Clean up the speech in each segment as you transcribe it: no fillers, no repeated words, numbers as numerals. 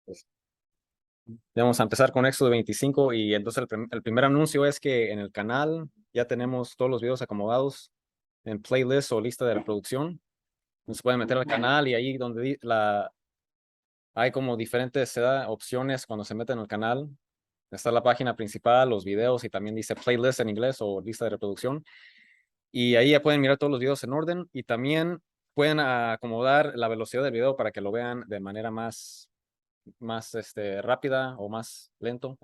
Pues, vamos a empezar con Éxodo 25 y entonces el primer anuncio es que en el canal ya tenemos todos los videos acomodados en playlist o lista de reproducción. Se pueden meter al canal y ahí donde hay como diferentes opciones cuando se meten al canal. Está la página principal, los videos y también dice playlist en inglés o lista de reproducción. Y ahí ya pueden mirar todos los videos en orden y también pueden acomodar la velocidad del video para que lo vean de manera más rápida o más lento.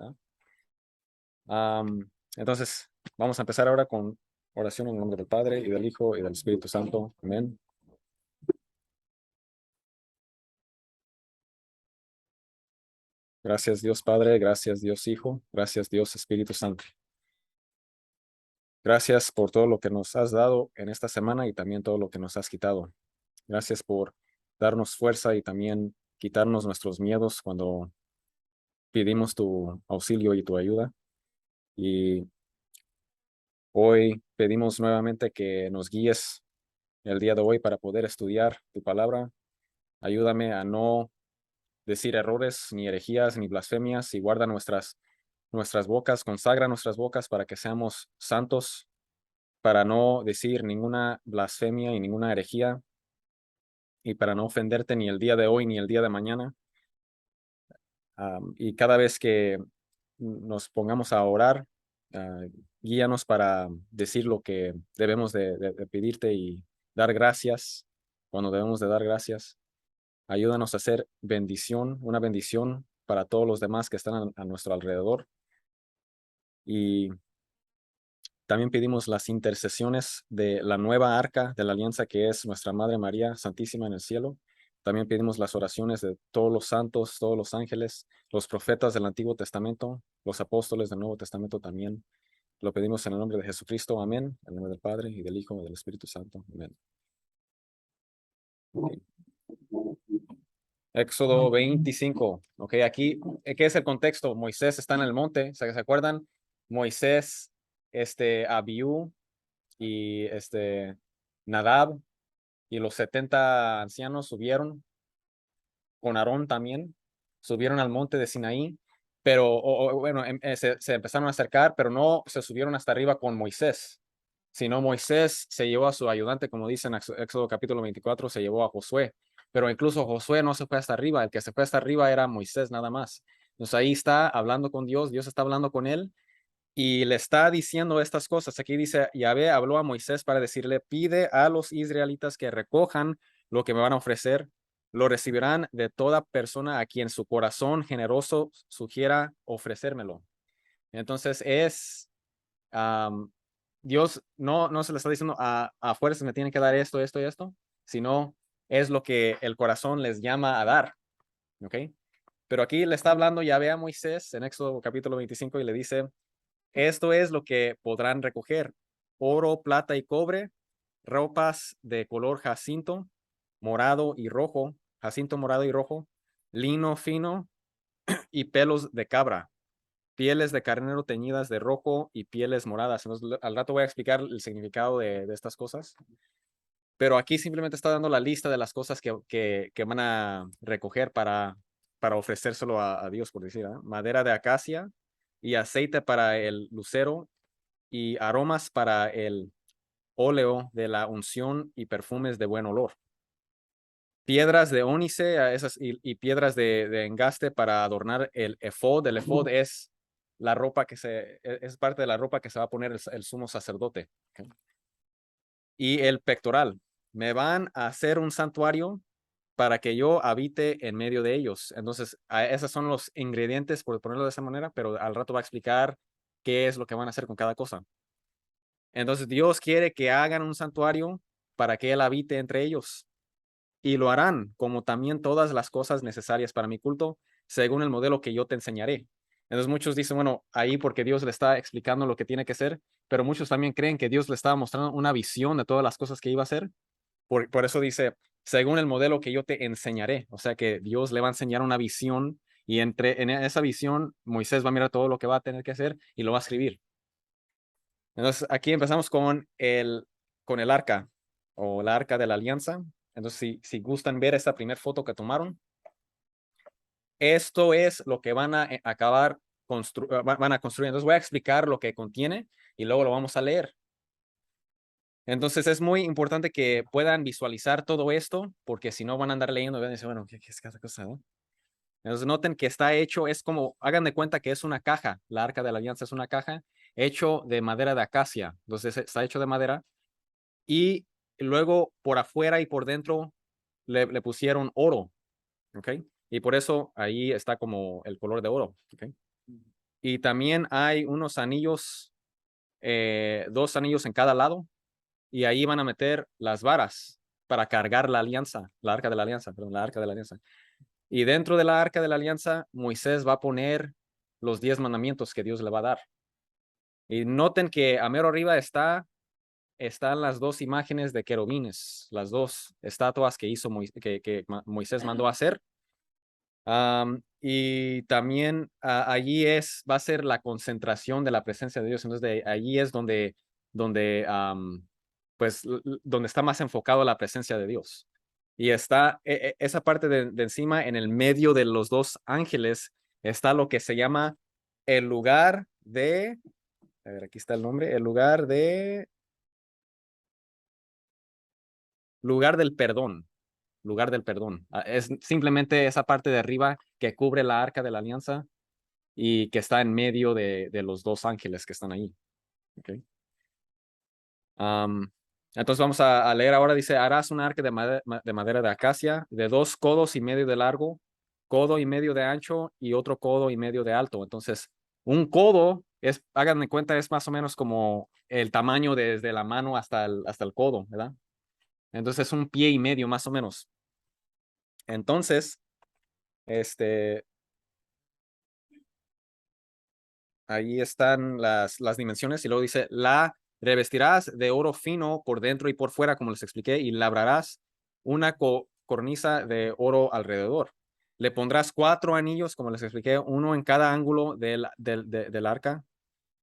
Entonces, vamos a empezar ahora con oración en el nombre del Padre y del Hijo y del Espíritu Santo. Amén. Gracias Dios Padre, gracias Dios Hijo, gracias Dios Espíritu Santo. Gracias por todo lo que nos has dado en esta semana y también todo lo que nos has quitado. Gracias por darnos fuerza y también quitarnos nuestros miedos cuando pedimos tu auxilio y tu ayuda. Y hoy pedimos nuevamente que nos guíes el día de hoy para poder estudiar tu palabra. Ayúdame a no decir errores, ni herejías, ni blasfemias, y guarda nuestras bocas, consagra nuestras bocas para que seamos santos, para no decir ninguna blasfemia y ninguna herejía, y para no ofenderte ni el día de hoy ni el día de mañana. Y cada vez que nos pongamos a orar, uh, guíanos para decir lo que debemos de pedirte y dar gracias cuando debemos de dar gracias. Ayúdanos a hacer una bendición para todos los demás que están a nuestro alrededor. Y también pedimos las intercesiones de la nueva arca de la alianza que es nuestra Madre María Santísima en el cielo. También pedimos las oraciones de todos los santos, todos los ángeles, los profetas del Antiguo Testamento, los apóstoles del Nuevo Testamento también. Lo pedimos en el nombre de Jesucristo. Amén. En el nombre del Padre y del Hijo y del Espíritu Santo. Amén. Okay. Éxodo 25. Ok, aquí, ¿qué es el contexto? Moisés está en el monte. ¿Se acuerdan? Moisés, Abiú y Nadab y los 70 ancianos subieron con Aarón también, subieron al monte de Sinaí, pero bueno, se empezaron a acercar, pero no se subieron hasta arriba con Moisés, sino Moisés se llevó a su ayudante, como dice en Éxodo capítulo 24, se llevó a Josué, pero incluso Josué no se fue hasta arriba, el que se fue hasta arriba era Moisés nada más. Entonces ahí está hablando con Dios, Dios está hablando con él y le está diciendo estas cosas. Aquí dice, Yahvé habló a Moisés para decirle, pide a los israelitas que recojan lo que me van a ofrecer, lo recibirán de toda persona a quien su corazón generoso sugiera ofrecérmelo. Entonces Dios no se le está diciendo a fuerzas me tienen que dar esto, esto y esto, sino es lo que el corazón les llama a dar. ¿Ok? Pero aquí le está hablando Yahvé a Moisés en Éxodo capítulo 25 y le dice, esto es lo que podrán recoger: oro, plata y cobre, ropas de color jacinto, morado y rojo, jacinto, morado y rojo, lino fino y pelos de cabra, pieles de carnero teñidas de rojo y pieles moradas. Entonces, al rato voy a explicar el significado de estas cosas, pero aquí simplemente está dando la lista de las cosas que van a recoger para ofrecérselo a Dios, por decir, ¿eh? Madera de acacia y aceite para el lucero y aromas para el óleo de la unción y perfumes de buen olor. Piedras de ónice y piedras de engaste para adornar el efod. El efod es la ropa es parte de la ropa que se va a poner el sumo sacerdote. Okay. Y el pectoral. Me van a hacer un santuario para que yo habite en medio de ellos. Entonces, esos son los ingredientes, por ponerlo de esa manera, pero al rato va a explicar qué es lo que van a hacer con cada cosa. Entonces Dios quiere que hagan un santuario para que Él habite entre ellos. Y lo harán, como también todas las cosas necesarias para mi culto, según el modelo que yo te enseñaré. Entonces muchos dicen, bueno, ahí porque Dios le está explicando lo que tiene que hacer, pero muchos también creen que Dios le estaba mostrando una visión de todas las cosas que iba a hacer. Por eso dice, según el modelo que yo te enseñaré. O sea que Dios le va a enseñar una visión y en esa visión Moisés va a mirar todo lo que va a tener que hacer y lo va a escribir. Entonces, aquí empezamos con el arca o la arca de la alianza. Entonces, si gustan ver esta primera foto que tomaron, esto es lo que van a acabar, van a construir. Entonces voy a explicar lo que contiene y luego lo vamos a leer. Entonces es muy importante que puedan visualizar todo esto, porque si no van a andar leyendo y van a decir, bueno, ¿qué es cada cosa, no? Entonces noten que está hecho, es como, hagan de cuenta que es una caja. La Arca de la Alianza es una caja hecho de madera de acacia. Entonces está hecho de madera y luego por afuera y por dentro le pusieron oro, ¿ok? Y por eso ahí está como el color de oro, ¿ok? Y también hay unos anillos, 2 anillos en cada lado, y ahí van a meter las varas para cargar la alianza, la arca de la alianza, perdón, la arca de la alianza. Y dentro de la arca de la alianza, Moisés va a poner los 10 mandamientos que Dios le va a dar. Y noten que a mero arriba están las 2 imágenes de querubines, las 2 estatuas que hizo que Moisés mandó a hacer. Y también allí va a ser la concentración de la presencia de Dios. Entonces, allí es donde, pues, donde está más enfocado la presencia de Dios. Y está esa parte de encima, en el medio de los 2 ángeles, está lo que se llama el lugar de, a ver, aquí está el nombre, el lugar del perdón. Lugar del perdón. Es simplemente esa parte de arriba que cubre la arca de la alianza y que está en medio de los 2 ángeles que están ahí. Okay. Entonces vamos a leer ahora. Dice, harás un arca de madera de acacia de 2 codos y medio de largo, codo y medio de ancho y otro codo y medio de alto. Entonces, un codo hagan de cuenta, es más o menos como el tamaño desde la mano hasta el codo, ¿verdad? Entonces, un pie y medio más o menos. Entonces, este, ahí están las dimensiones y luego dice, la revestirás de oro fino por dentro y por fuera, como les expliqué, y labrarás una cornisa de oro alrededor. Le pondrás 4 anillos, como les expliqué, uno en cada ángulo del arca,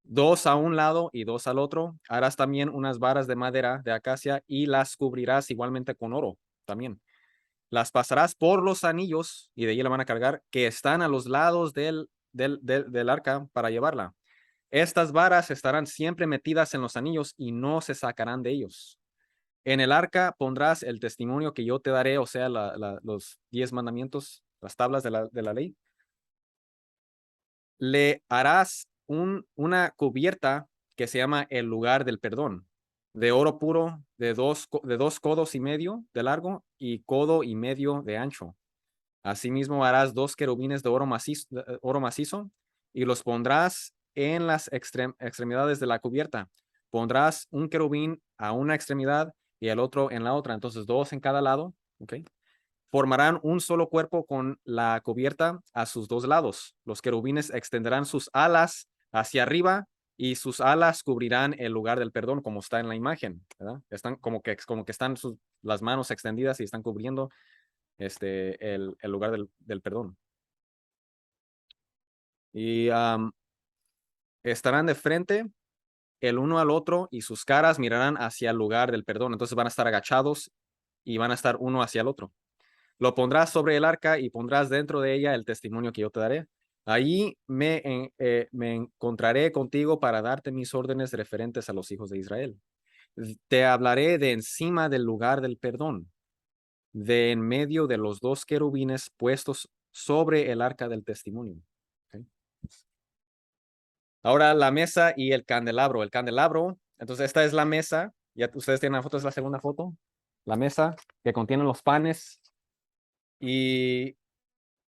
2 a un lado y 2 al otro. Harás también unas varas de madera de acacia y las cubrirás igualmente con oro también. Las pasarás por los anillos y de allí la van a cargar que están a los lados del arca para llevarla. Estas varas estarán siempre metidas en los anillos y no se sacarán de ellos. En el arca pondrás el testimonio que yo te daré, o sea, los 10 mandamientos, las tablas de la ley. Le harás una cubierta que se llama el lugar del perdón, de oro puro, de 2 codos y medio de largo y codo y medio de ancho. Asimismo harás 2 querubines de oro macizo y los pondrás en las extremidades de la cubierta. Pondrás un querubín a una extremidad y el otro en la otra. Entonces, 2 en cada lado. ¿Okay? Formarán un solo cuerpo con la cubierta a sus 2 lados. Los querubines extenderán sus alas hacia arriba y sus alas cubrirán el lugar del perdón, como está en la imagen, ¿verdad? Están como que están las manos extendidas y están cubriendo el lugar del perdón. Y estarán de frente el uno al otro y sus caras mirarán hacia el lugar del perdón. Entonces van a estar agachados y van a estar uno hacia el otro. Lo pondrás sobre el arca y pondrás dentro de ella el testimonio que yo te daré. Allí me encontraré contigo para darte mis órdenes referentes a los hijos de Israel. Te hablaré de encima del lugar del perdón, de en medio de los 2 querubines puestos sobre el arca del testimonio. ¿Okay? Ahora la mesa y el candelabro. El candelabro, entonces esta es la mesa. Ya ustedes tienen la foto, es la segunda foto. La mesa que contiene los panes y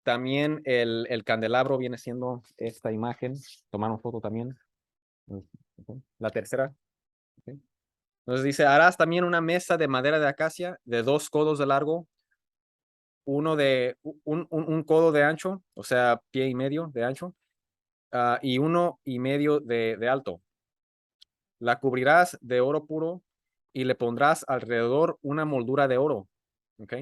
también el candelabro viene siendo esta imagen. Tomaron foto también. Okay. La tercera. Okay. Entonces dice, harás también una mesa de madera de acacia de 2 codos de largo, un codo de ancho, o sea, pie y medio de ancho, y 1 y medio de alto. La cubrirás de oro puro y le pondrás alrededor una moldura de oro. ¿Ok?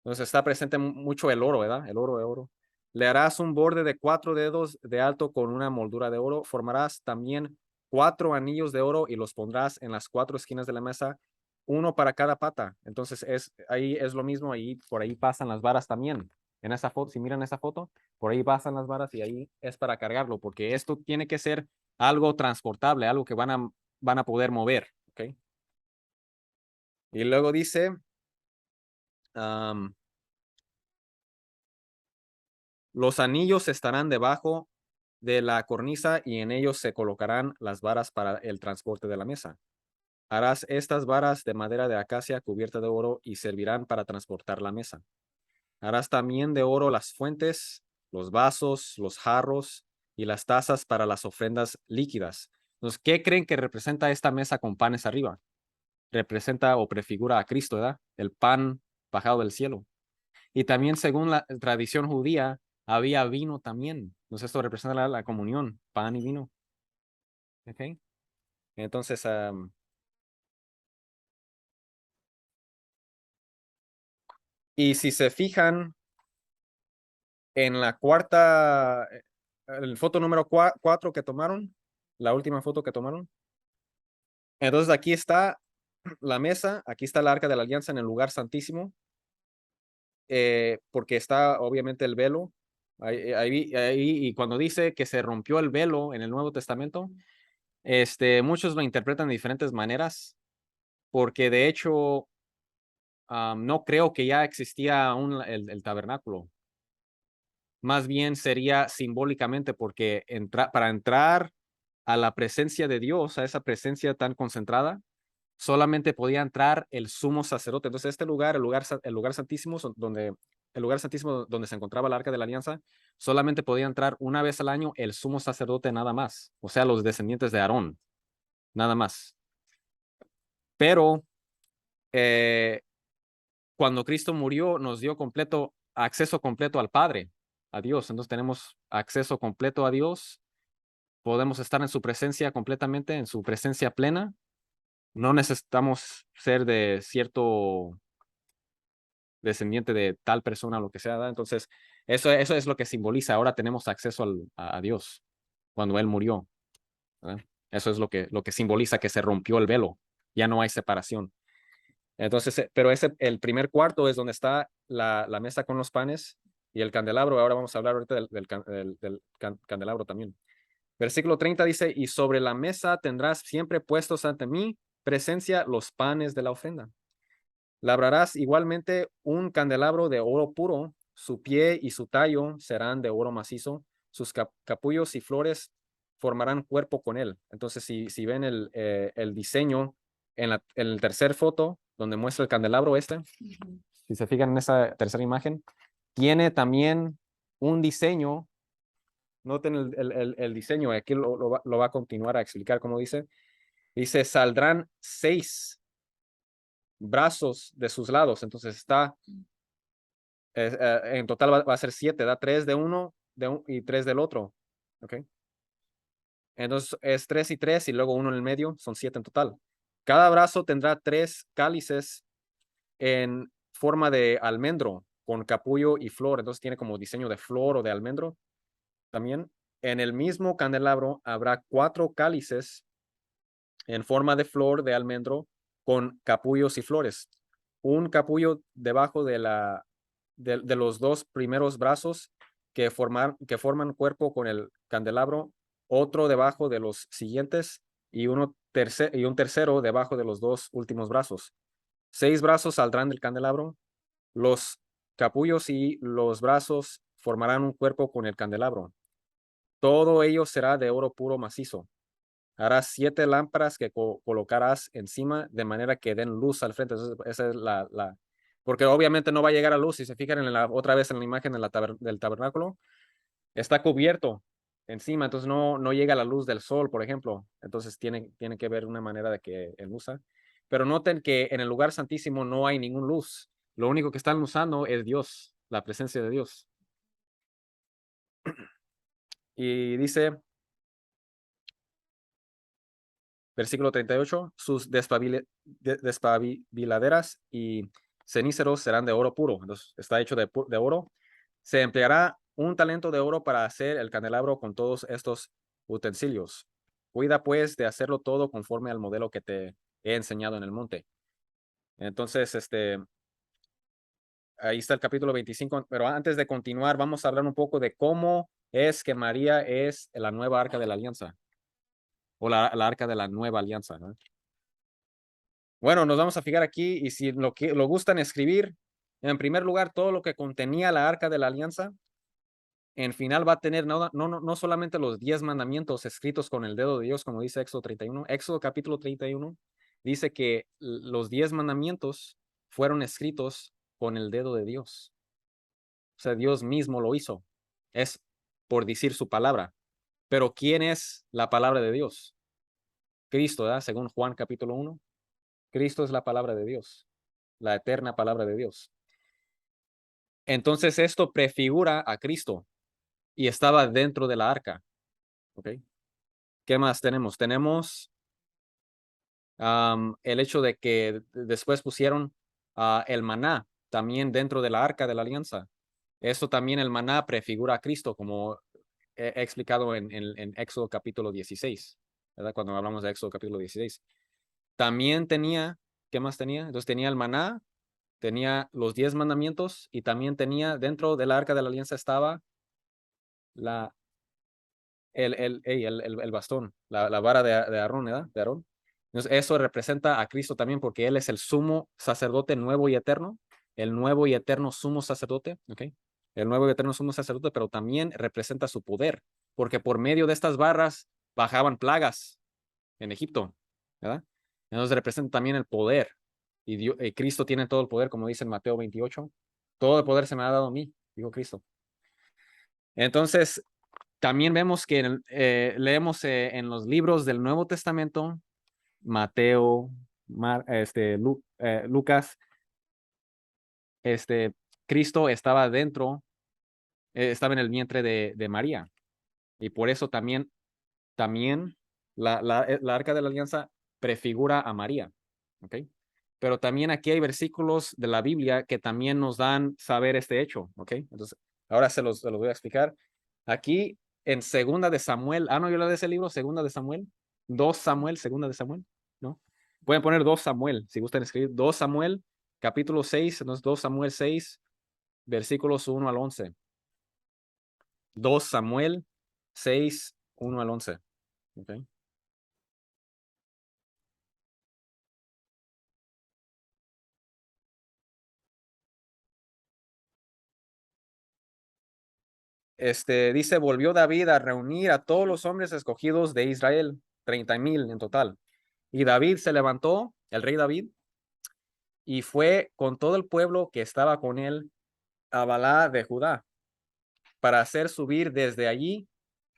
Entonces está presente mucho el oro, ¿verdad? El oro de oro. Le harás un borde de 4 dedos de alto con una moldura de oro. Formarás también 4 anillos de oro y los pondrás en las 4 esquinas de la mesa, uno para cada pata. Entonces ahí es lo mismo, ahí por ahí pasan las varas también. En esa foto, si miran esa foto, por ahí pasan las varas y ahí es para cargarlo, porque esto tiene que ser algo transportable, algo que van a poder mover, ¿ok? Y luego dice, am, los anillos estarán debajo de la cornisa y en ellos se colocarán las varas para el transporte de la mesa. Harás estas varas de madera de acacia cubierta de oro y servirán para transportar la mesa. Harás también de oro las fuentes, los vasos, los jarros y las tazas para las ofrendas líquidas. Entonces, ¿qué creen que representa esta mesa con panes arriba? Representa o prefigura a Cristo, ¿verdad? El pan bajado del cielo. Y también, según la tradición judía, había vino también. Entonces, esto representa la comunión, pan y vino. ¿Ok? Entonces, y si se fijan en la cuarta, el foto número 4 que tomaron, la última foto que tomaron. Entonces, aquí está la mesa, aquí está el arca de la alianza en el lugar santísimo, porque está obviamente el velo. Y cuando dice que se rompió el velo en el Nuevo Testamento, muchos lo interpretan de diferentes maneras, porque de hecho no creo que ya existía aún el tabernáculo. Más bien sería simbólicamente, porque para entrar a la presencia de Dios, a esa presencia tan concentrada, solamente podía entrar el sumo sacerdote. Entonces, este lugar, el lugar santísimo, el lugar santísimo donde se encontraba el arca de la alianza, solamente podía entrar una vez al año el sumo sacerdote nada más, o sea, los descendientes de Aarón, nada más. Pero eh, cuando Cristo murió, nos dio acceso completo al Padre, a Dios. Entonces tenemos acceso completo a Dios, podemos estar en su presencia completamente, en su presencia plena. No necesitamos ser de cierto descendiente de tal persona, lo que sea, ¿verdad? Entonces, eso es lo que simboliza. Ahora tenemos acceso a Dios cuando Él murió, ¿verdad? Eso es lo que simboliza que se rompió el velo. Ya no hay separación. Entonces, pero el primer cuarto es donde está la mesa con los panes y el candelabro. Ahora vamos a hablar ahorita del candelabro también. Versículo 30 dice, y sobre la mesa tendrás siempre puestos ante mí presencia los panes de la ofrenda. Labrarás igualmente un candelabro de oro puro, su pie y su tallo serán de oro macizo, sus capullos y flores formarán cuerpo con él. Entonces, si ven el diseño en el tercer foto, donde muestra el candelabro si se fijan en esa tercera imagen, tiene también un diseño. Noten el diseño, aquí lo va a continuar a explicar, como dice. Dice, saldrán 6 brazos de sus lados. Entonces en total va a ser 7, da 3 de uno y 3 del otro. ¿Ok? Entonces es 3 y 3 y luego uno en el medio, son 7 en total. Cada brazo tendrá 3 cálices en forma de almendro con capullo y flor. Entonces tiene como diseño de flor o de almendro también. En el mismo candelabro habrá 4 cálices en forma de flor de almendro con capullos y flores. Un capullo debajo de los 2 primeros brazos que forman cuerpo con el candelabro, otro debajo de los siguientes y un tercero debajo de los 2 últimos brazos. 6 brazos saldrán del candelabro. Los capullos y los brazos formarán un cuerpo con el candelabro. Todo ello será de oro puro macizo. Harás 7 lámparas que colocarás encima de manera que den luz al frente. Esa es porque obviamente no va a llegar a luz. Si se fijan otra vez en la imagen del tabernáculo, está cubierto encima, entonces no llega la luz del sol, por ejemplo. Entonces tiene que ver una manera de que él usa. Pero noten que en el lugar santísimo no hay ningún luz. Lo único que están usando es Dios, la presencia de Dios. Y dice, versículo 38, sus despabiladeras y ceníceros serán de oro puro. Entonces, está hecho de oro. Se empleará un talento de oro para hacer el candelabro con todos estos utensilios. Cuida pues de hacerlo todo conforme al modelo que te he enseñado en el monte. Entonces, ahí está el capítulo 25, pero antes de continuar, vamos a hablar un poco de cómo es que María es la nueva arca de la alianza, o la arca de la nueva alianza, ¿no? Bueno, nos vamos a fijar aquí, y si lo gustan escribir, en primer lugar, todo lo que contenía la arca de la alianza, en final va a tener no solamente los 10 mandamientos escritos con el dedo de Dios, como dice Éxodo 31. Éxodo capítulo 31 dice que los 10 mandamientos fueron escritos con el dedo de Dios. O sea, Dios mismo lo hizo. Es por decir su palabra. Pero ¿quién es la palabra de Dios? Cristo, ¿verdad? Según Juan capítulo 1. Cristo es la palabra de Dios, la eterna palabra de Dios. Entonces esto prefigura a Cristo y estaba dentro de la arca. ¿Ok? ¿Qué más tenemos? Tenemos el hecho de que después pusieron el maná también dentro de la arca de la alianza. Esto también, el maná prefigura a Cristo, como he explicado en Éxodo capítulo 16, ¿verdad? Cuando hablamos de Éxodo capítulo 16. También tenía, ¿qué más tenía? Entonces tenía el maná, tenía los 10 mandamientos, y también tenía dentro del arca de la alianza estaba la, el bastón, la vara de Aarón, ¿verdad? De Aarón. Entonces, eso representa a Cristo también, porque Él es el sumo sacerdote nuevo y eterno, el nuevo y eterno sumo sacerdote, ¿ok? El nuevo y eterno sumo sacerdote, pero también representa su poder, porque por medio de estas barras bajaban plagas en Egipto, ¿verdad? Entonces representa también el poder, y Cristo tiene todo el poder, como dice en Mateo 28. Todo el poder se me ha dado a mí, dijo Cristo. Entonces, también vemos que leemos en los libros del Nuevo Testamento, Mateo, Lucas, Cristo estaba dentro, estaba en el vientre de María. Y por eso también la arca de la alianza prefigura a María. ¿Ok? Pero también aquí hay versículos de la Biblia que también nos dan saber este hecho. ¿Ok? Entonces, ahora se los voy a explicar. Aquí en Segunda de Samuel, no, yo le de ese libro, Segunda de Samuel, 2 Samuel, Segunda de Samuel, ¿no? Pueden poner 2 Samuel, si gustan escribir, 2 Samuel, capítulo 6, entonces 2 Samuel 6, versículos 1 al 11. 2 Samuel 6, 1 al 11. ¿Okay? Dice, volvió David a reunir a todos los hombres escogidos de Israel, 30,000 en total. Y David se levantó, el rey David, y fue con todo el pueblo que estaba con él a Balá de Judá, para hacer subir desde allí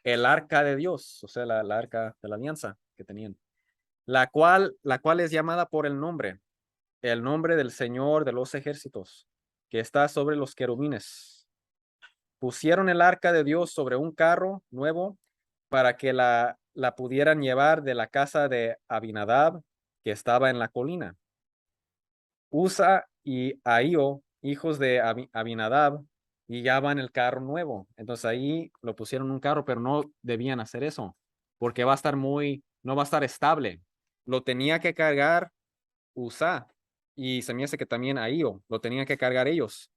el arca de Dios, o sea, la arca de la alianza que tenían, la cual es llamada por el nombre del Señor de los ejércitos, que está sobre los querubines. Pusieron el arca de Dios sobre un carro nuevo para que la pudieran llevar de la casa de Abinadab, que estaba en la colina. Usa y Ahío, hijos de Abinadab, guiaban el carro nuevo. Entonces ahí lo pusieron en un carro, pero no debían hacer eso, porque no va a estar estable. Lo tenía que cargar Usa, y se me hace que también Ahío, lo tenían que cargar ellos,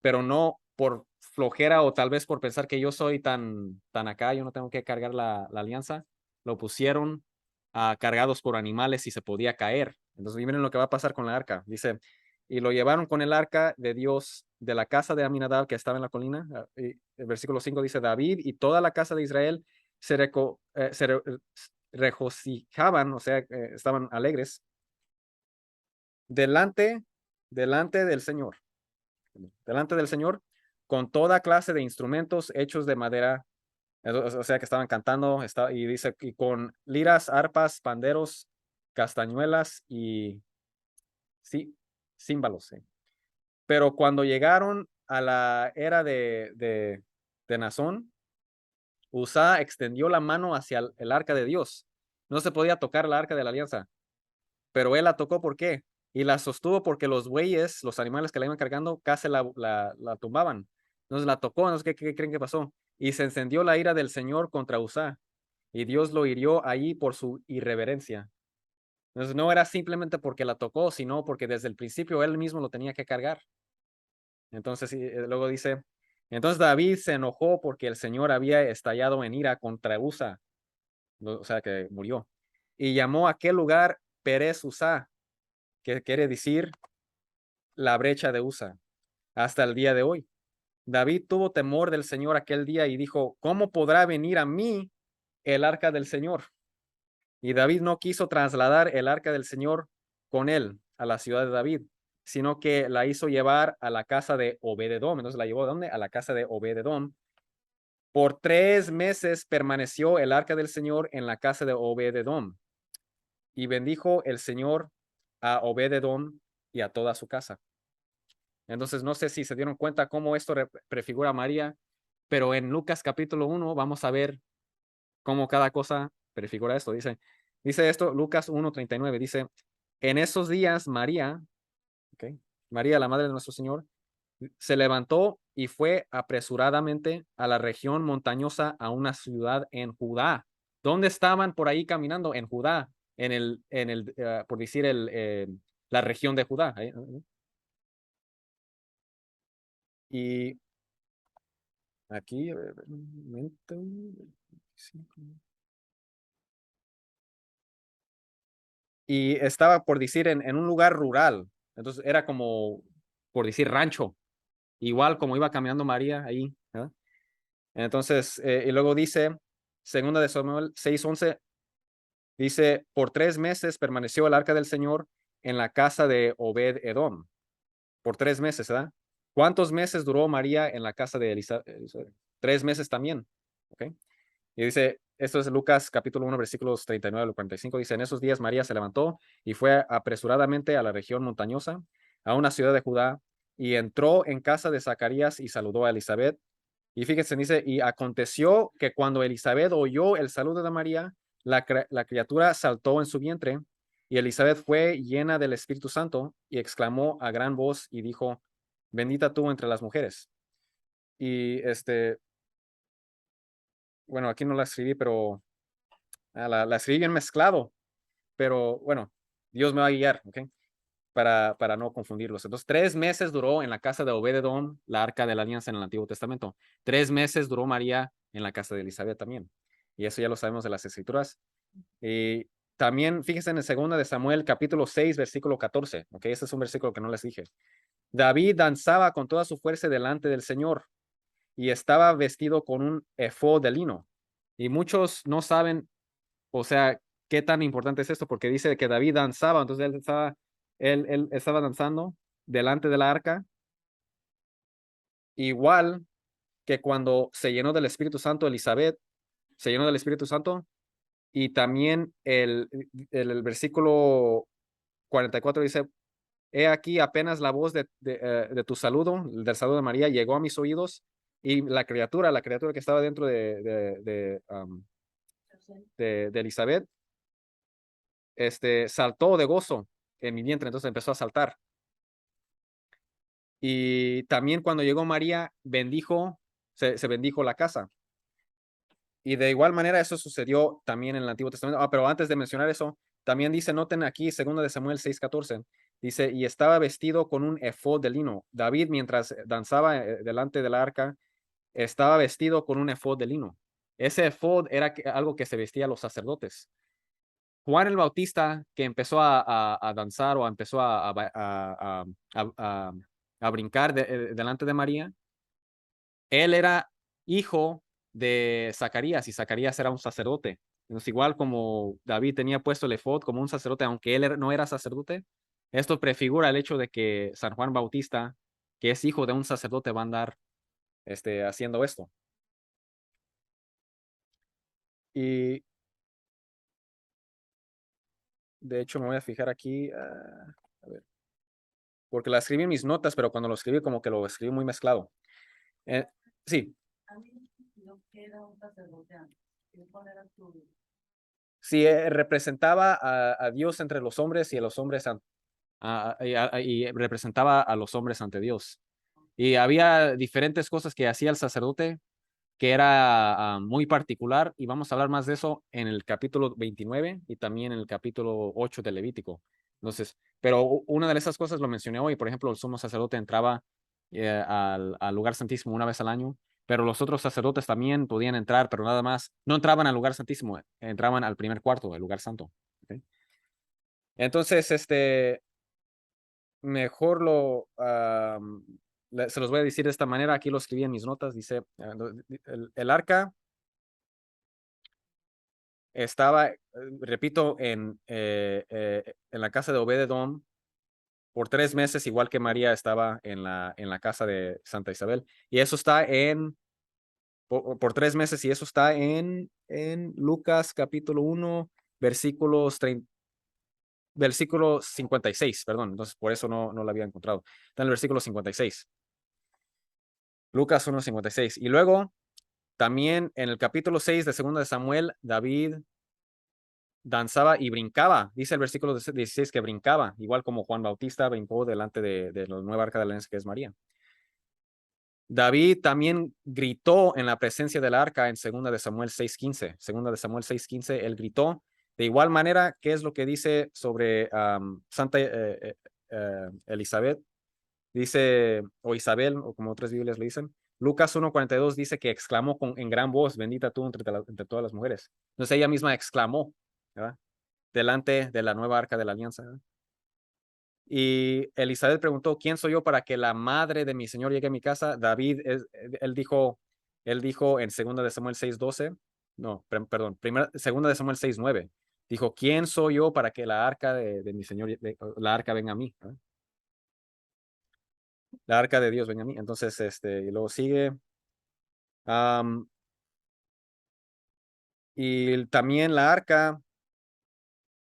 pero no por flojera, o tal vez por pensar que yo soy tan acá, yo no tengo que cargar la alianza. Lo pusieron cargados por animales y se podía caer. Entonces miren lo que va a pasar con la arca. Dice, y lo llevaron con el arca de Dios de la casa de Aminadab, que estaba en la colina. Y el versículo 5 dice, David y toda la casa de Israel se regocijaban, o sea, estaban alegres delante, delante del Señor, delante del Señor, con toda clase de instrumentos hechos de madera. O sea que estaban cantando, y dice, y con liras, arpas, panderos, castañuelas y sí, címbalos. Sí. Pero cuando llegaron a la era de Nazón, Uzá extendió la mano hacia el arca de Dios. No se podía tocar la arca de la alianza, pero él la tocó. ¿Por qué? Y la sostuvo porque los bueyes, los animales que la iban cargando, casi la tumbaban. Entonces la tocó. Entonces, ¿qué creen que pasó? Y se encendió la ira del Señor contra Uzá, y Dios lo hirió ahí por su irreverencia. Entonces no era simplemente porque la tocó, sino porque desde el principio él mismo lo tenía que cargar. Entonces, luego dice, entonces David se enojó porque el Señor había estallado en ira contra Usa, o sea, que murió, y llamó a aquel lugar Perez Usa, que quiere decir la brecha de Usa, hasta el día de hoy. David tuvo temor del Señor aquel día y dijo, ¿cómo podrá venir a mí el arca del Señor? Y David no quiso trasladar el arca del Señor con él a la ciudad de David, sino que la hizo llevar a la casa de Obededom. Entonces la llevó ¿a dónde? A la casa de Obededom. Por 3 meses permaneció el arca del Señor en la casa de Obededom. Y bendijo el Señor a Obededom y a toda su casa. Entonces no sé si se dieron cuenta cómo esto prefigura a María, pero en Lucas capítulo 1 vamos a ver cómo cada cosa prefigura esto. Dice esto, Lucas 1:39, dice, en esos días María, okay, María, la madre de nuestro Señor, se levantó y fue apresuradamente a la región montañosa, a una ciudad en Judá. ¿Dónde estaban por ahí caminando? En Judá, por decir, la región de Judá. Y aquí, a ver, un momento, 25. Y estaba por decir en un lugar rural. Entonces era como, por decir, rancho, igual como iba caminando María ahí, ¿verdad? Entonces, y luego dice, segunda de Samuel 6:11, dice, por 3 meses permaneció el arca del Señor en la casa de Obed-Edom. Por 3 meses, ¿verdad? ¿Cuántos meses duró María en la casa de Elizabeth? 3 meses también, ¿ok? Y dice, esto es Lucas capítulo 1, versículos 39 al 45, dice, en esos días María se levantó y fue apresuradamente a la región montañosa, a una ciudad de Judá, y entró en casa de Zacarías y saludó a Elizabeth. Y fíjense, dice, y aconteció que cuando Elizabeth oyó el saludo de María, la criatura saltó en su vientre, y Elizabeth fue llena del Espíritu Santo y exclamó a gran voz y dijo, bendita tú entre las mujeres. Y bueno, aquí no la escribí, pero la escribí bien mezclado, pero bueno, Dios me va a guiar, ¿ok? Para no confundirlos. Entonces, 3 meses duró en la casa de Obededom la arca de la alianza en el Antiguo Testamento. 3 meses duró María en la casa de Elizabeth también. Y eso ya lo sabemos de las Escrituras. Y también, fíjense en el 2 de Samuel, capítulo 6, versículo 14. ¿Ok? Este es un versículo que no les dije. David danzaba con toda su fuerza delante del Señor y estaba vestido con un efod de lino. Y muchos no saben, o sea, qué tan importante es esto, porque dice que David danzaba, entonces él estaba danzando delante de la arca, igual que cuando se llenó del Espíritu Santo, Elizabeth se llenó del Espíritu Santo, y también el versículo 44 dice, he aquí apenas la voz de tu saludo, del saludo de María, llegó a mis oídos, y la criatura que estaba dentro de Elizabeth, saltó de gozo en mi vientre, entonces empezó a saltar. Y también cuando llegó María, se bendijo la casa. Y de igual manera eso sucedió también en el Antiguo Testamento. Pero antes de mencionar eso, también dice, noten aquí, 2 de Samuel 6:14, dice, y estaba vestido con un efod de lino. David, mientras danzaba delante del arca, estaba vestido con un efod de lino. Ese efod era algo que se vestía a los sacerdotes. Juan el Bautista, que empezó a danzar o empezó a brincar delante de María, él era hijo de Zacarías y Zacarías era un sacerdote. Entonces, igual como David tenía puesto el efod como un sacerdote, aunque él no era sacerdote, esto prefigura el hecho de que San Juan Bautista, que es hijo de un sacerdote, va a andar haciendo esto. Y de hecho me voy a fijar aquí, a ver, porque la escribí en mis notas, pero cuando lo escribí como que lo escribí muy mezclado. Sí, sí, representaba a Dios entre los hombres y a los hombres y representaba a los hombres ante Dios. Y había diferentes cosas que hacía el sacerdote que era muy particular, y vamos a hablar más de eso en el capítulo 29 y también en el capítulo 8 de Levítico. Entonces, pero una de esas cosas lo mencioné hoy, por ejemplo, el sumo sacerdote entraba al lugar santísimo una vez al año, pero los otros sacerdotes también podían entrar, pero nada más, no entraban al lugar santísimo, entraban al primer cuarto del lugar santo. ¿Ok? Entonces, mejor se los voy a decir de esta manera, aquí lo escribí en mis notas, dice, el arca estaba, repito, en la casa de Obed-edom por 3 meses, igual que María estaba en la casa de Santa Isabel. Y eso está por 3 meses, y eso está en Lucas capítulo 1, versículo 56, perdón. Entonces, por eso no lo había encontrado. Está en el versículo 56. Lucas 1:56. Y luego, también en el capítulo 6 de 2 de Samuel, David danzaba y brincaba. Dice el versículo 16 que brincaba, igual como Juan Bautista brincó delante de la nueva arca de la alianza que es María. David también gritó en la presencia del arca en 2 de Samuel 6:15. 2 de Samuel 6:15, él gritó. De igual manera, ¿qué es lo que dice sobre Santa Elizabeth? Dice, o Isabel, o como otras Biblias le dicen. Lucas 1:42 dice que exclamó en gran voz, bendita tú entre todas las mujeres. Entonces ella misma exclamó, ¿verdad? Delante de la nueva arca de la alianza, ¿verdad? Y Elizabeth preguntó, ¿quién soy yo para que la madre de mi Señor llegue a mi casa? David, él dijo en 2 de Samuel 6:12, no, perdón, 2 de Samuel 6:9, dijo, ¿quién soy yo para que la arca de mi Señor, la arca venga a mí? ¿Eh? La arca de Dios venga a mí. Entonces, y luego sigue. um, y también la arca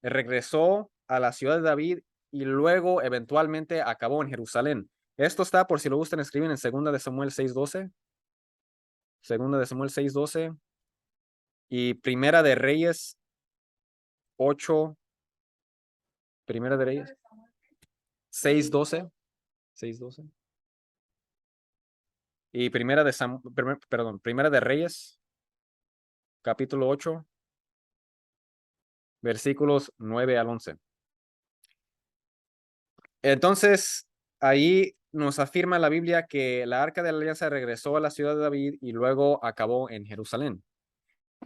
regresó a la ciudad de David y luego eventualmente acabó en Jerusalén. Esto está, por si lo gustan escribir, en 2 de Samuel 6:12. 2 de Samuel 6:12 y Reyes 8. Primera de Reyes 6:12. 6:12. Y Primera de Reyes, capítulo 8, versículos 9 al 11. Entonces, ahí nos afirma la Biblia que la arca de la alianza regresó a la ciudad de David y luego acabó en Jerusalén.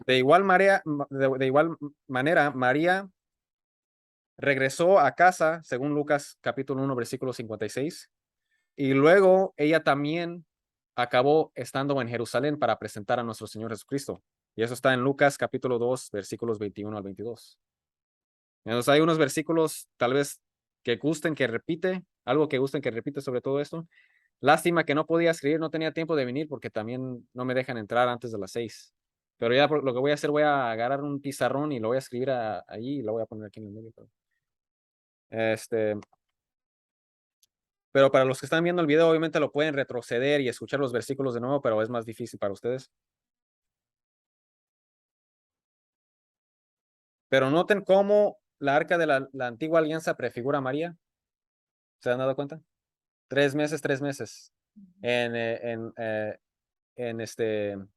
De igual manera, María regresó a casa, según Lucas capítulo 1, versículo 56, y luego ella también acabó estando en Jerusalén para presentar a nuestro Señor Jesucristo. Y eso está en Lucas capítulo 2, versículos 21 al 22. Entonces hay unos versículos tal vez que gusten que repite, algo que gusten que repite sobre todo esto. Lástima que no podía escribir, no tenía tiempo de venir porque también no me dejan entrar antes de las 6. Pero ya lo que voy a hacer, voy a agarrar un pizarrón y lo voy a escribir ahí y lo voy a poner aquí en el medio. Este, pero para los que están viendo el video, obviamente lo pueden retroceder y escuchar los versículos de nuevo, pero es más difícil para ustedes. Pero noten cómo la arca de la antigua alianza prefigura a María. ¿Se han dado cuenta? 3 meses, 3 meses. En, eh, en, eh, en, este, en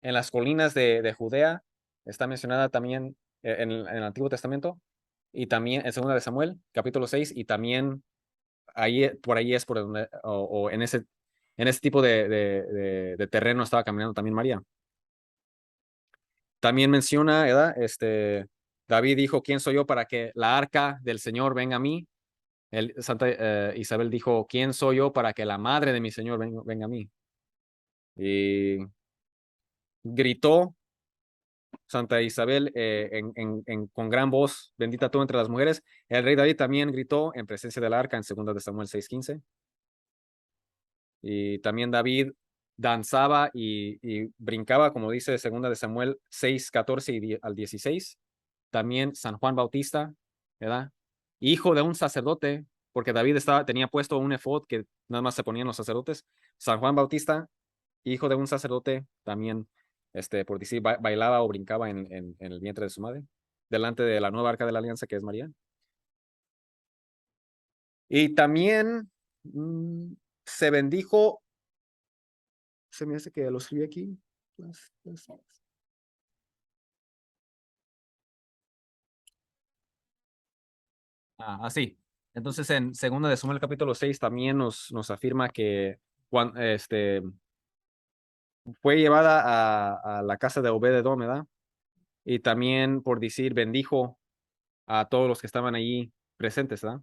las colinas de Judea está mencionada también en el Antiguo Testamento y también en 2 de Samuel, capítulo 6, y también por ahí es por donde, o en ese tipo de terreno estaba caminando también María. También menciona, ¿verdad? David dijo, ¿quién soy yo para que la arca del Señor venga a mí? Santa Isabel dijo, ¿quién soy yo para que la madre de mi Señor venga a mí? Y gritó Santa Isabel con gran voz, bendita tú entre las mujeres. El rey David también gritó en presencia del arca en 2 de Samuel 6:15. Y también David danzaba y brincaba, como dice 2 de Samuel 6:14 al 16. También San Juan Bautista, ¿verdad? Hijo de un sacerdote, porque David tenía puesto un efod que nada más se ponían los sacerdotes. San Juan Bautista, hijo de un sacerdote, también, por decir, bailaba o brincaba en el vientre de su madre, delante de la nueva arca de la alianza que es María. Y también se bendijo, se me hace que lo escribí aquí. Así. Entonces, en 2 de Samuel capítulo 6 también nos afirma que cuando, fue llevada a la casa de Obed-edom, ¿verdad? Y también, por decir, bendijo a todos los que estaban allí presentes, ¿verdad?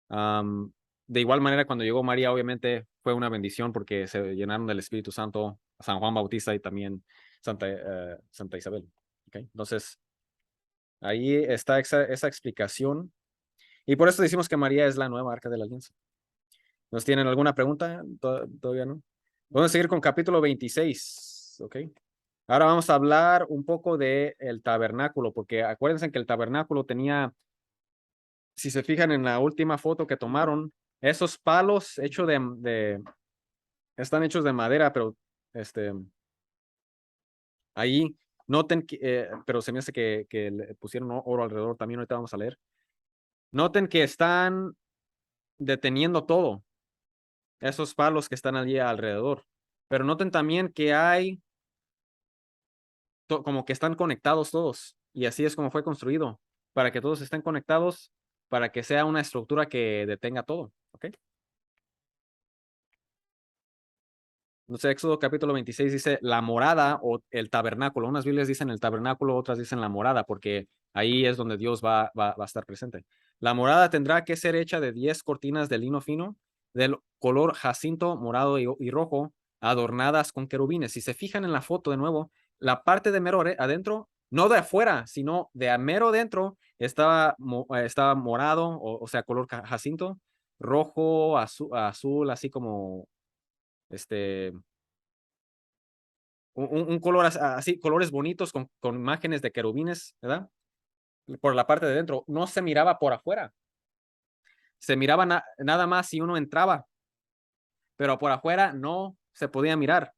Am, de igual manera, cuando llegó María, obviamente fue una bendición porque se llenaron del Espíritu Santo San Juan Bautista y también Santa Isabel. ¿Okay? Entonces, ahí está esa explicación. Y por eso decimos que María es la nueva arca de la alianza. ¿Nos tienen alguna pregunta? Todavía no. Vamos a seguir con capítulo 26. ¿Ok? Ahora vamos a hablar un poco del tabernáculo, porque acuérdense que el tabernáculo tenía, si se fijan en la última foto que tomaron, esos palos están hechos de madera, pero este, ahí noten pero se me hace que le pusieron oro alrededor también, ahorita vamos a leer. Noten que están deteniendo todo, esos palos que están allí alrededor. Pero noten también que hay, como que están conectados todos, y así es como fue construido, para que todos estén conectados, para que sea una estructura que detenga todo. ¿Ok? Entonces, Éxodo capítulo 26 dice la morada o el tabernáculo. Unas Biblias dicen el tabernáculo, otras dicen la morada, porque ahí es donde Dios va a estar presente. La morada tendrá que ser hecha de 10 cortinas de lino fino, del color jacinto, morado y rojo, adornadas con querubines. Si se fijan en la foto de nuevo, la parte de mero adentro, no de afuera, sino de a mero dentro, estaba morado, o sea, color jacinto, rojo, azul, así como este un color así, colores bonitos con imágenes de querubines, ¿verdad? Por la parte de dentro. No se miraba por afuera. Se miraba nada más si uno entraba, pero por afuera no se podía mirar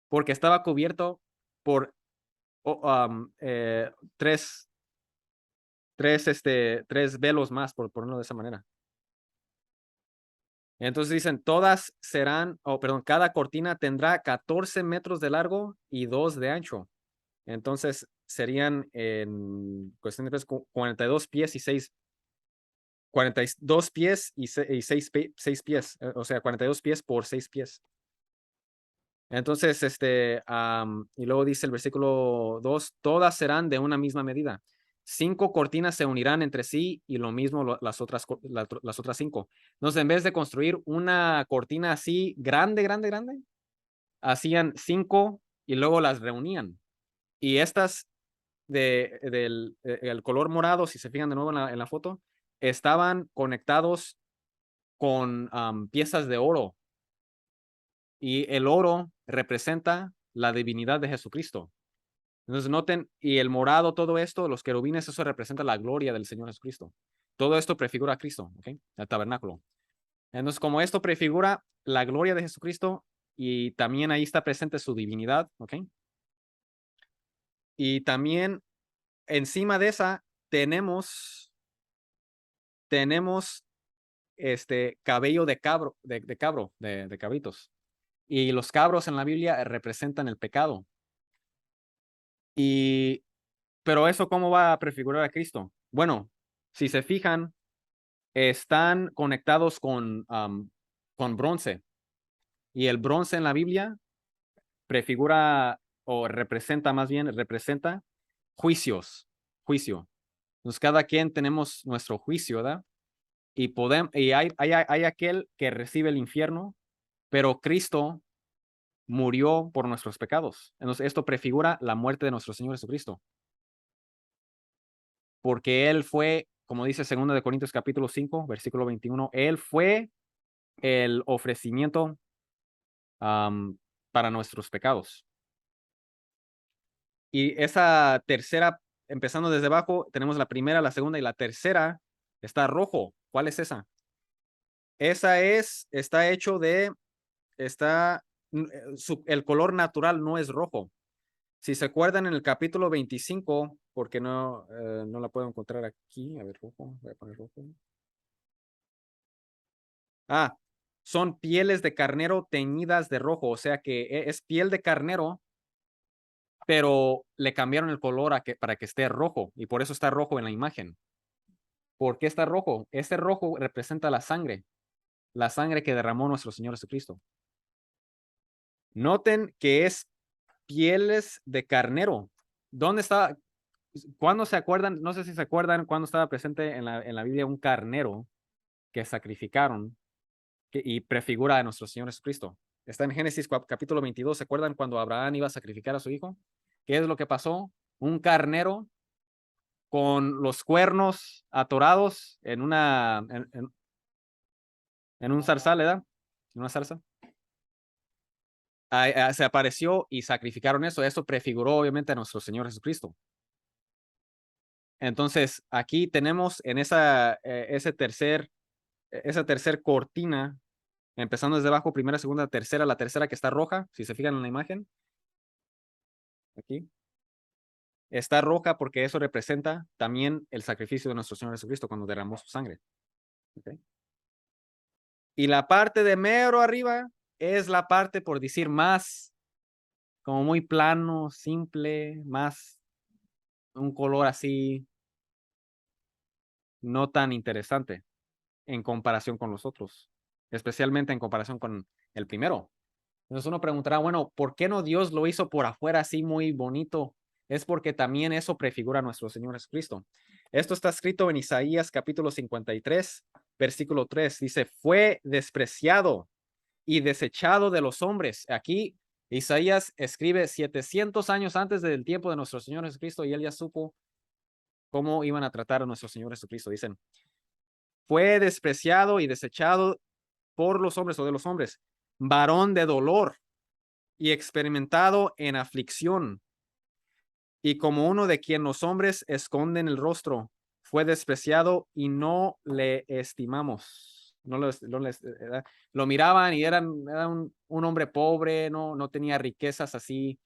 porque estaba cubierto por tres, tres velos más, por ponerlo de esa manera. Entonces dicen, todas serán, perdón, cada cortina tendrá 14 metros de largo y 2 de ancho. Entonces serían en cuestión de peso 42 pies y 6, 42 pies y 6 pies, o sea, 42 pies por 6 pies. Entonces, y luego dice el versículo 2, todas serán de una misma medida. 5 cortinas se unirán entre sí y lo mismo las otras 5. Entonces, en vez de construir una cortina así grande, grande, grande, hacían 5 y luego las reunían. Y estas del el color morado, si se fijan de nuevo en la foto, estaban conectados con piezas de oro. Y el oro representa la divinidad de Jesucristo. Entonces noten, y el morado, todo esto, los querubines, eso representa la gloria del Señor Jesucristo. Todo esto prefigura a Cristo, ¿ok? El tabernáculo. Entonces, como esto prefigura la gloria de Jesucristo y también ahí está presente su divinidad, ¿ok? Y también encima de esa tenemos cabello de cabro, de cabritos. Y los cabros en la Biblia representan el pecado. Pero eso, ¿cómo va a prefigurar a Cristo? Bueno, si se fijan, están conectados con bronce. Y el bronce en la Biblia prefigura o representa, más bien, representa juicio. Entonces, cada quien tenemos nuestro juicio, ¿verdad? Y hay aquel que recibe el infierno, pero Cristo murió por nuestros pecados. Entonces, esto prefigura la muerte de nuestro Señor Jesucristo. Porque Él fue, como dice 2 de Corintios capítulo 5, versículo 21, Él fue el ofrecimiento para nuestros pecados. Y esa tercera, empezando desde abajo, tenemos la primera, la segunda y la tercera, está rojo. ¿Cuál es esa? Está hecho el color natural no es rojo. Si se acuerdan en el capítulo 25, porque no la puedo encontrar aquí, a ver, rojo, voy a poner rojo. Son pieles de carnero teñidas de rojo, o sea que es piel de carnero, pero le cambiaron el color para que esté rojo, y por eso está rojo en la imagen. ¿Por qué está rojo? Este rojo representa la sangre que derramó nuestro Señor Jesucristo. Noten que es pieles de carnero. ¿Dónde está? ¿Cuándo se acuerdan? No sé si se acuerdan cuando estaba presente en la Biblia un carnero que sacrificaron y prefigura a nuestro Señor Jesucristo. Está en Génesis capítulo 22. ¿Se acuerdan cuando Abraham iba a sacrificar a su hijo? ¿Qué es lo que pasó? Un carnero con los cuernos atorados en un zarzal, ¿verdad? En una zarza. Se apareció y sacrificaron eso. Eso prefiguró obviamente a nuestro Señor Jesucristo. Entonces, aquí tenemos en esa tercer cortina, empezando desde abajo, primera, segunda, tercera, la tercera que está roja, si se fijan en la imagen, aquí, está roja porque eso representa también el sacrificio de nuestro Señor Jesucristo cuando derramó su sangre. ¿Okay? Y la parte de mero arriba es la parte, por decir, más como muy plano, simple, más un color así no tan interesante en comparación con los otros, especialmente en comparación con el primero. Entonces uno preguntará, bueno, ¿por qué no Dios lo hizo por afuera así muy bonito? Es porque también eso prefigura a nuestro Señor Jesucristo. Esto está escrito en Isaías capítulo 53, versículo 3. Dice, fue despreciado y desechado de los hombres. Aquí Isaías escribe 700 años antes del tiempo de nuestro Señor Jesucristo y él ya supo cómo iban a tratar a nuestro Señor Jesucristo. Dicen, fue despreciado y desechado por los hombres o de los hombres, varón de dolor y experimentado en aflicción, y como uno de quien los hombres esconden el rostro, fue despreciado y no le estimamos. Lo miraban y era un hombre pobre, no tenía riquezas así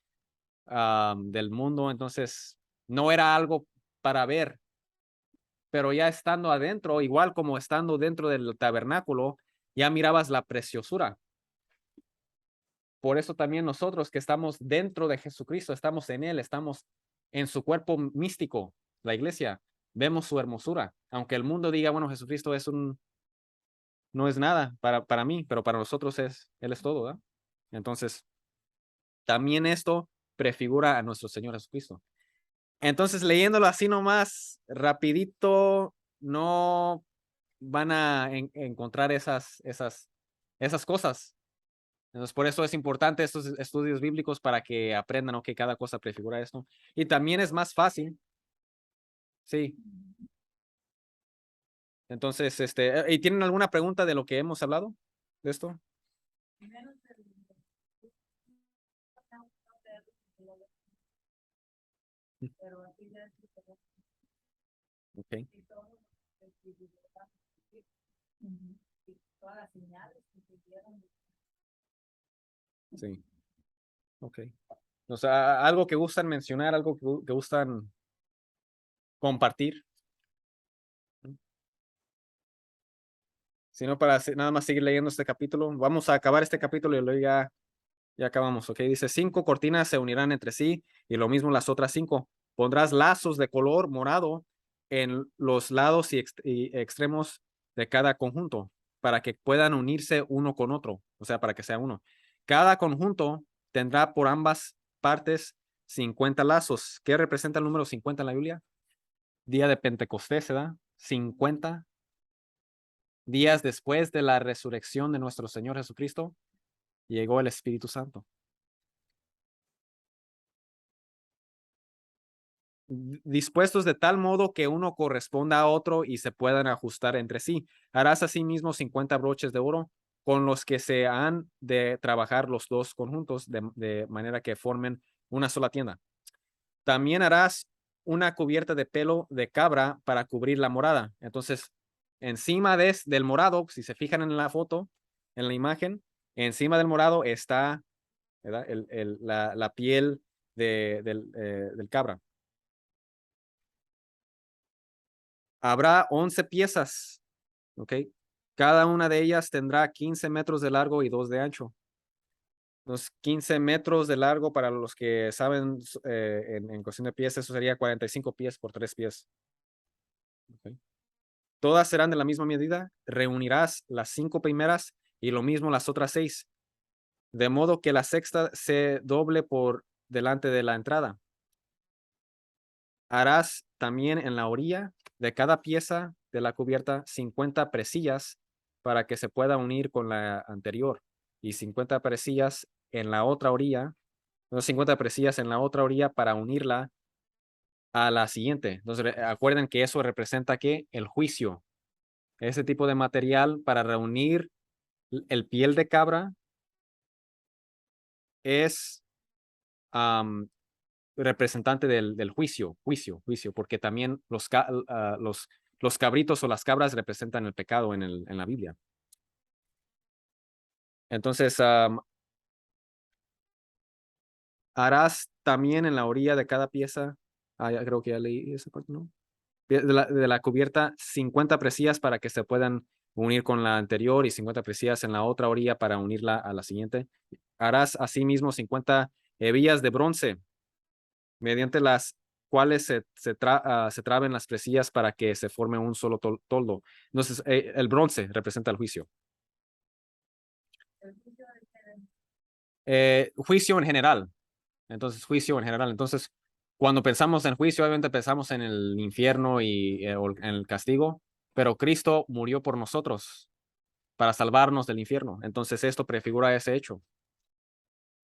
del mundo, entonces no era algo para ver, pero ya estando adentro, igual como estando dentro del tabernáculo, ya mirabas la preciosura. Por eso también nosotros que estamos dentro de Jesucristo, estamos en Él, estamos en su cuerpo místico, la iglesia, vemos su hermosura. Aunque el mundo diga, bueno, Jesucristo no es nada para mí, pero para nosotros Él es todo, ¿verdad? Entonces, también esto prefigura a nuestro Señor Jesucristo. Entonces, leyéndolo así nomás, rapidito, no van a encontrar esas cosas. Entonces, por eso es importante estos estudios bíblicos para que aprendan que cada cosa prefigura esto. Y también es más fácil. Sí. Entonces, ¿y tienen alguna pregunta de lo que hemos hablado de esto? Ok. Sí. Ok. O sea, algo que gustan mencionar, algo que gustan compartir. Sino para nada más seguir leyendo este capítulo. Vamos a acabar este capítulo y luego ya acabamos. Ok, dice 5 cortinas se unirán entre sí y lo mismo las otras 5. Pondrás lazos de color morado en los lados y extremos de cada conjunto para que puedan unirse uno con otro, o sea, para que sea uno. Cada conjunto tendrá por ambas partes 50 lazos. ¿Qué representa el número 50 en la Biblia? Día de Pentecostés, ¿verdad? 50 días después de la resurrección de nuestro Señor Jesucristo, llegó el Espíritu Santo. Dispuestos de tal modo que uno corresponda a otro y se puedan ajustar entre sí. Harás asimismo 50 broches de oro con los que se han de trabajar los dos conjuntos de manera que formen una sola tienda. También harás una cubierta de pelo de cabra para cubrir la morada. Entonces, encima del morado, si se fijan en la foto, en la imagen, encima del morado está, ¿verdad? La piel del cabra. Habrá 11 piezas, ¿ok? Cada una de ellas tendrá 15 metros de largo y 2 de ancho. Los 15 metros de largo, para los que saben en cuestión de pies, eso sería 45 pies por 3 pies. ¿Okay? Todas serán de la misma medida. Reunirás las 5 primeras y lo mismo las otras 6. De modo que la sexta se doble por delante de la entrada. Harás también en la orilla de cada pieza de la cubierta 50 presillas para que se pueda unir con la anterior, y 50 presillas en la otra orilla, no 50 presillas en la otra orilla para unirla a la siguiente. Entonces, acuerden que eso representa que el juicio, ese tipo de material para reunir el piel de cabra es representante del juicio, porque también los cabritos o las cabras representan el pecado en la Biblia. Entonces, harás también en la orilla de cada pieza, ya creo que ya leí esa parte, ¿no? De la cubierta 50 presillas para que se puedan unir con la anterior y 50 presillas en la otra orilla para unirla a la siguiente. Harás asimismo 50 hebillas de bronce mediante las cuales se traben las presillas para que se forme un solo toldo. Entonces, el bronce representa el juicio. Juicio en general. Entonces, juicio en general. Entonces, cuando pensamos en juicio, obviamente pensamos en el infierno y o en el castigo, pero Cristo murió por nosotros para salvarnos del infierno. Entonces, esto prefigura ese hecho.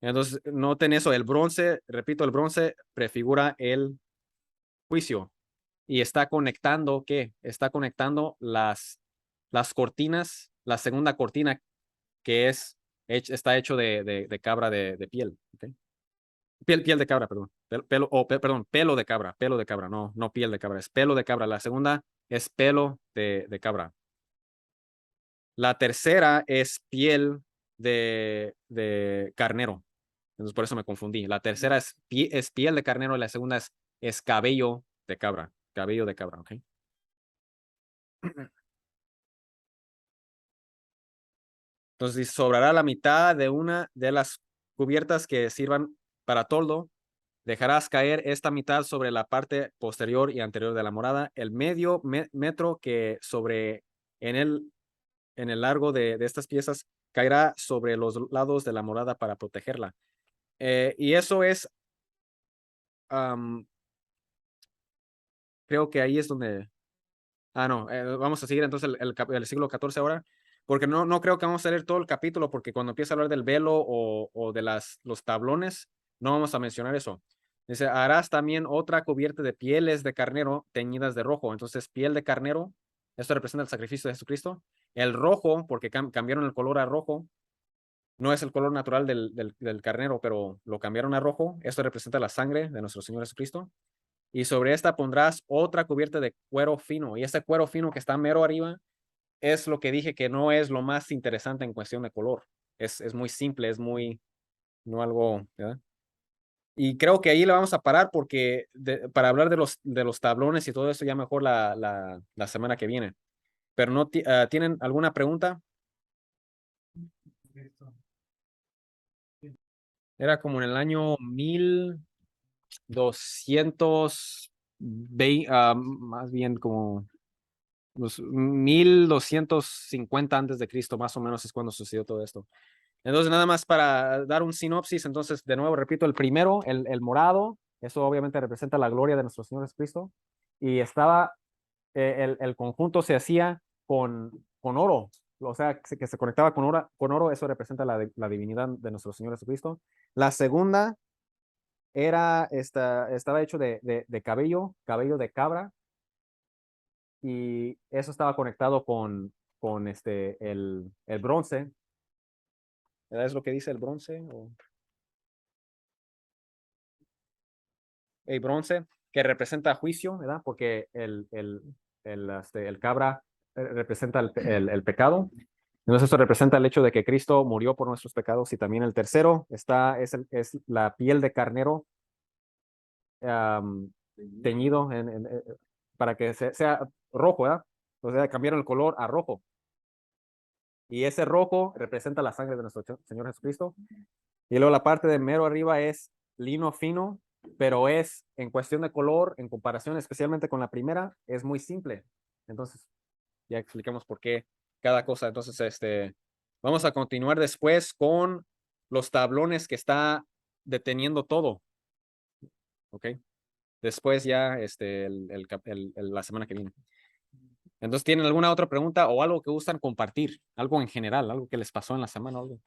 Entonces, noten eso, el bronce, repito, el bronce prefigura el juicio y está conectando, ¿qué? Está conectando las cortinas, la segunda cortina que está hecho de cabra de piel. ¿Okay? Piel de cabra, perdón. Perdón, pelo de cabra, no piel de cabra, es pelo de cabra. La segunda es pelo de cabra. La tercera es piel de carnero. Entonces por eso me confundí. La tercera es piel de carnero y la segunda es cabello de cabra. Cabello de cabra, ¿ok? Entonces sobrará la mitad de una de las cubiertas que sirvan para toldo. Dejarás caer esta mitad sobre la parte posterior y anterior de la morada. El medio metro que sobre en el largo de estas piezas caerá sobre los lados de la morada para protegerla. Y eso es, creo que ahí es donde, no, vamos a seguir entonces el siglo XIV ahora, porque no creo que vamos a leer todo el capítulo, porque cuando empieza a hablar del velo o de los tablones, no vamos a mencionar eso. Dice, harás también otra cubierta de pieles de carnero teñidas de rojo. Entonces, piel de carnero, esto representa el sacrificio de Jesucristo. El rojo, porque cambiaron el color a rojo, no es el color natural del carnero, pero lo cambiaron a rojo. Esto representa la sangre de nuestro Señor Jesucristo. Y sobre esta pondrás otra cubierta de cuero fino. Y ese cuero fino que está mero arriba es lo que dije que no es lo más interesante en cuestión de color. Es muy simple, es muy, no algo, ¿verdad? Y creo que ahí le vamos a parar porque para hablar de los tablones y todo eso ya mejor la semana que viene. Pero no ¿tienen alguna pregunta? Era como en el año 1220, más bien como los 1250 antes de Cristo, más o menos es cuando sucedió todo esto. Entonces, nada más para dar un sinopsis, entonces, de nuevo, repito, el primero, el morado, eso obviamente representa la gloria de nuestro Señor Jesucristo, y estaba, el conjunto se hacía con oro, o sea, que se conectaba con oro, eso representa la divinidad de nuestro Señor Jesucristo. La segunda estaba hecho de cabello de cabra, y eso estaba conectado con el bronce. ¿Verdad? ¿Es lo que dice el bronce? El bronce, que representa juicio, ¿verdad? Porque el cabra representa el pecado. Entonces, esto representa el hecho de que Cristo murió por nuestros pecados. Y también el tercero es la piel de carnero teñido para que sea rojo, ¿verdad? O sea, cambiaron el color a rojo. Y ese rojo representa la sangre de nuestro Señor Jesucristo. Y luego la parte de mero arriba es lino fino, pero en cuestión de color, en comparación especialmente con la primera, es muy simple. Entonces, ya explicamos por qué cada cosa. Entonces, vamos a continuar después con los tablones que está deteniendo todo. ¿Ok? Después ya, la semana que viene. Entonces, ¿tienen alguna otra pregunta o algo que gustan compartir? Algo en general, algo que les pasó en la semana o algo.